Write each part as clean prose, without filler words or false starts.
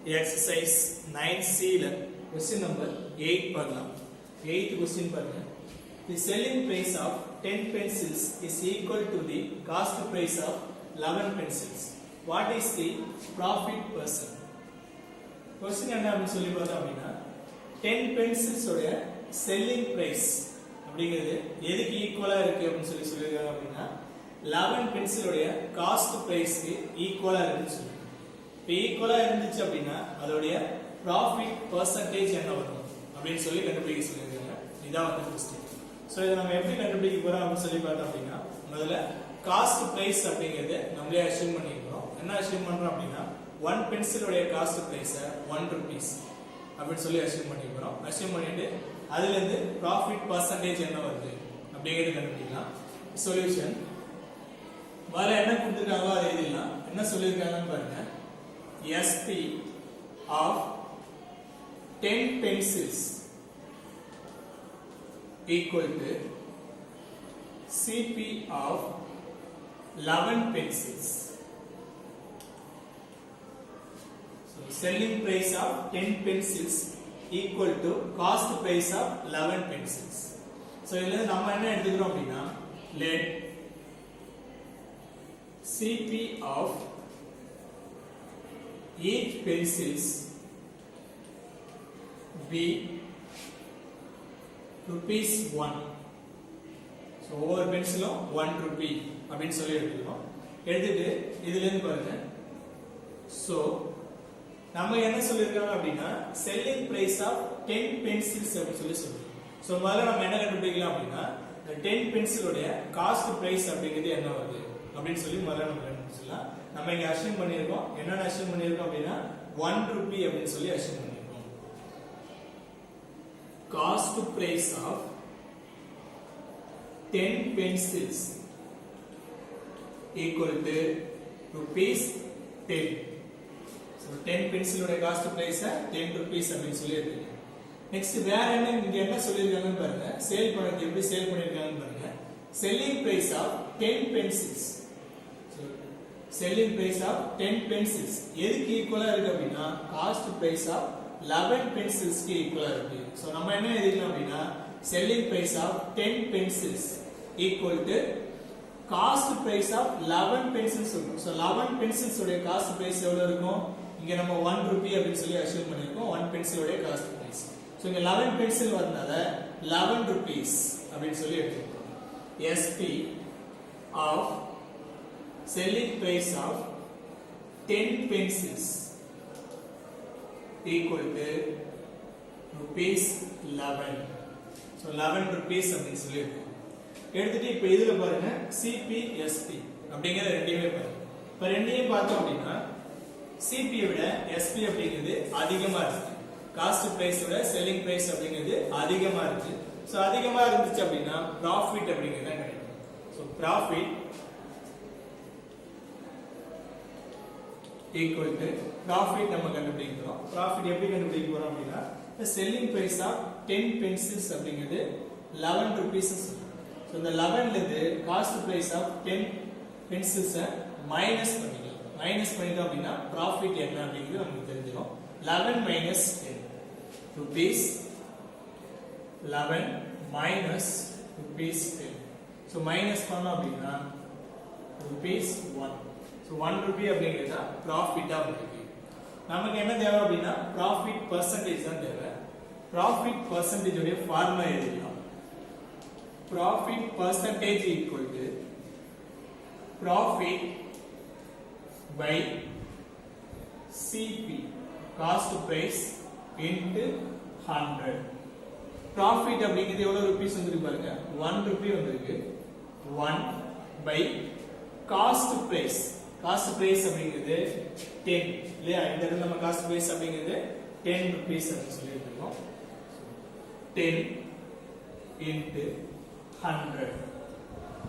exercise 9C question number 8 பார்க்கலாம் 8th question பாருங்க. The selling price of 10 pencils is equal to the cost price of 11 pencils. What is the profit percent? question என்ன அப்படி சொல்லி பார்த்தா அப்படினா 10 pencils உடைய selling price அப்படிங்கிறது எதுக்கு ஈக்குவலா இருக்கு அப்படி சொல்லிருக்காங்க அப்படினா 11 pencil உடைய cost price க்கு ஈக்குவலா இருக்குன்னு சொல்றாங்க. இப்போ ஈக்குவலா இருந்துச்சு அப்படினா அதோட profit percentage என்ன வரும் அப்படினு சொல்லி கண்டுபிடிக்க சொல்லிருக்காங்க. இதான் வந்து क्वेश्चन. சோ இத நம்ம எப்படி கண்டுபிடிக்க போறோம் அப்படி சொல்லி பார்த்தா அப்படினா முதல்ல cost price அப்படிங்கறது நம்மளே அஸ்யூம் பண்ணிக்கிறோம். என்ன அஸ்யூம் பண்றோம் அப்படினா 1 pencil உடைய cost price 1 rupees அப்படி சொல்லி அஸ்யூம் பண்ணிக்கிறோம். அஸ்யூம் பண்ணிட்டு அதில இருந்து profit percentage என்ன வருது அப்படிங்கறது கண்டுபிடிக்கலாம். சொல்யூஷன் முதல்ல என்ன கொடுத்திருக்காங்களோ அதை எழுதிடலாம். என்ன சொல்லிருக்காங்கன்னு பாருங்க. SP of 10 pencils equal to CP of 11 pencils. So selling price of 10 pencils equal to cost price of 11 pencils. So இதுல நம்ம என்ன எடுத்துக்கிறோம் அப்படினா let CP of each pencils be rupees 1. So ஒவ்வொரு பென்சிலும் 1 rupee அப்படினு சொல்லி எடுத்துக்கிறோம். எடுத்துட்டு இதுல இருந்து பாருங்க. So நம்ம என்ன சொல்லிருக்காங்க அப்படினா selling price of 10 pencils அப்படி சொல்றோம். So முதல்ல நம்ம என்ன கண்டுபிடிக்கலாம் அப்படினா the 10 pencil உடைய cost price அப்படிங்கிறது என்ன வருது அப்படினு சொல்லி முதல்ல நம்ம கண்டுபிடிச்சலாம். நம்ம இங்க அஸ்யூம் பண்ணிருக்கோம். என்னென்ன அஸ்யூம் பண்ணிருக்கோம் அப்படினா 1 rupee அப்படினு சொல்லி அஸ்யூம் பண்ணிருக்கோம். cost price of 10 pencils equal to rupees 10. So 10 pencil உடைய cost price 10 rupees அப்படினு சொல்லி எடுத்துக்கலாம். நெக்ஸ்ட் வேற என்ன இங்க என்ன சொல்லிருக்காங்கன்னு பாருங்க. சேல் பண்ணது எப்படி சேல் பண்ணிருக்காங்கன்னு பாருங்க. selling price of 10 pencils. So selling price of 10 pencils எதுக்கு ஈக்குவலா இருக்கு அப்படினா cost price of 11 pencils க்கு ஈக்குவலா இருக்கு. சோ நம்ம என்ன எழுதிக்கலாம் அப்படினா selling price of 10 pencils equal to cost price of 11 pencils இருக்கும். சோ 11 pencils உடைய cost price எவ்வளவு இருக்கும்? இங்க நம்ம 1 rupee அப்படி சொல்லி அஸ்யூம் பண்ணிருக்கோம். 1 pencil உடைய cost price. சோ இங்க 11 pencil வரனால 11 rupees அப்படி சொல்லி எடுத்துக்கோங்க. SP of selling price of 10 pencils equal to rupees 11. So 11 rupees அப்படி சொல்லி எடுத்துட்டு இப்போ இதுல பாருங்க CP SP அப்படிங்கற ரெண்டையுமே பாருங்க. இப்போ ரெண்டையும் பார்த்தோம் அப்படினா CP விட SP அப்படிங்கிறது அதிகமா இருக்கு. காஸ்ட் பிரைஸ் விட செல்லிங் பிரைஸ் அப்படிங்கிறது அதிகமா இருக்கு. சோ அதிகமா இருந்துச்சு அப்படினா profit அப்படிங்கிறது தான் கிடைக்கும். So profit equal to profit நம்ம கண்டுபிடிக்கிறோம். profit எப்படி கண்டுபிடிக்க போறோம் அப்படினா the selling price of 10 pencils அப்படிங்கிறது 11 rupees. சோ இந்த 11 ல இருந்து cost price of 10 pencils minus பண்ணிக்கலாம். மைனஸ் பண்ணிட்டோம் அப்படினா profit என்ன அப்படிங்கிறது நமக்கு தெரிஞ்சிரும். 11 minus 10 rupees 11 minus rupees 10. So minus பண்ணோம் அப்படினா rupees 1. So 1 rupee அப்படிங்கிறது profit ஆ இருக்கு. நமக்கு என்ன தேவை அப்படினா profit percentage தான் தேவை. profit percentage உடைய ஃபார்முலா எழுதலாம். profit percentage equal to profit by CP cost price into 100. profit அப்படிங்கிறது எவ்வளவு ரூபீஸ் வந்திருக்கு பாருங்க. 1 rupee வந்திருக்கு. 1 by cost price. cost price அப்படிங்கிறது 10 இல்லையா? இந்த இடத்துல நம்ம cost price அப்படிங்கிறது 10 rupees அப்படி சொல்லிருக்கோம். 10 into 100.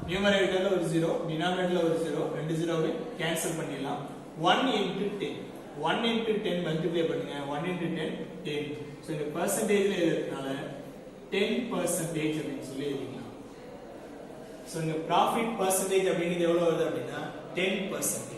நியூமரேட்டர்ல ஒரு 0, டினாமினேட்டர்ல ஒரு 0, ரெண்டு 0வை கேன்சல் பண்ணிடலாம். 1 into 10. 1 into 10 மல்டிப்ளை பண்ணுங்க. 1 into 10 10. சோ இந்த பெர்சன்டேஜ்ல எழுதுறதுனால 10% அப்படினு சொல்லி எழுதிக்கலாம். சோ இங்க profit percentage அப்படிங்கிறது எவ்வளவு வருது அப்படினா 10%.